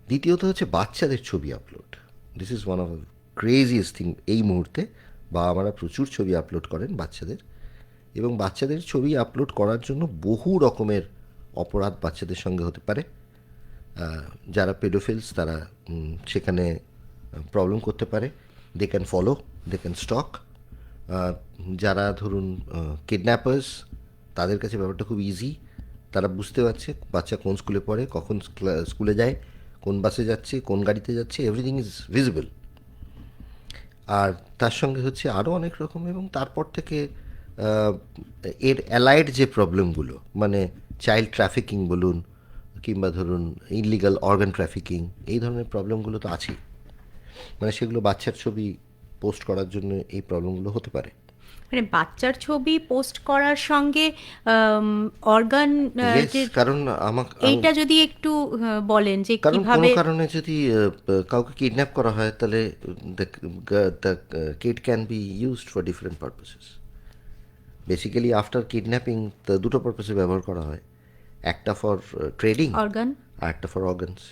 দ্বিতীয়ত হচ্ছে বাচ্চাদের ছবি upload. This is one of the craziest thing এই মুহূর্তে। বাবা মারা প্রচুর ছবি আপলোড করেন বাচ্চাদের, এবং বাচ্চাদের ছবি আপলোড করার জন্য বহু রকমের অপরাধ বাচ্চাদের সঙ্গে হতে পারে। যারা পেডোফিলস তারা সেখানে প্রবলেম করতে পারে। They can follow, they can stalk. যারা ধরুন কিডন্যাপার্স, তাদের কাছে ব্যাপারটা খুব ইজি। তারা বুঝতে পারছে বাচ্চা কোন স্কুলে পড়ে, কখন স্কুলে যায়, কোন বাসে যাচ্ছে, কোন গাড়িতে যাচ্ছে, এভরিথিং ইজ ভিজিবল। আর তার সঙ্গে হচ্ছে আরও অনেক রকম, এবং তারপর থেকে আহ, এর অ্যালাইড যে প্রবলেমগুলো, মানে চাইল্ড ট্রাফিকিং বলুন, কিংবা ধরুন ইলিগাল অর্গান ট্রাফিকিং, এই ধরনের প্রবলেমগুলো তো আছেই। মানে সেগুলো বাচ্চার ছবি পোস্ট করার জন্য এই প্রবলেমগুলো হতে পারে। মানে বাচ্চার ছবি পোস্ট করার সঙ্গে অর্গান ইয়েস, যে কারণ আমাকে আমি এইটা যদি একটু বলেন যে কারণ কোনো কিভাবে। কারণে যদি কাউকে কিডন্যাপ করা হয়, তাহলে the kid can be used for different purposes. Basically after kidnapping দুটো পারপাসে ব্যবহার করা হয়, একটা ফর ট্রেডিং অর্গান আর একটা ফর অর্গানস।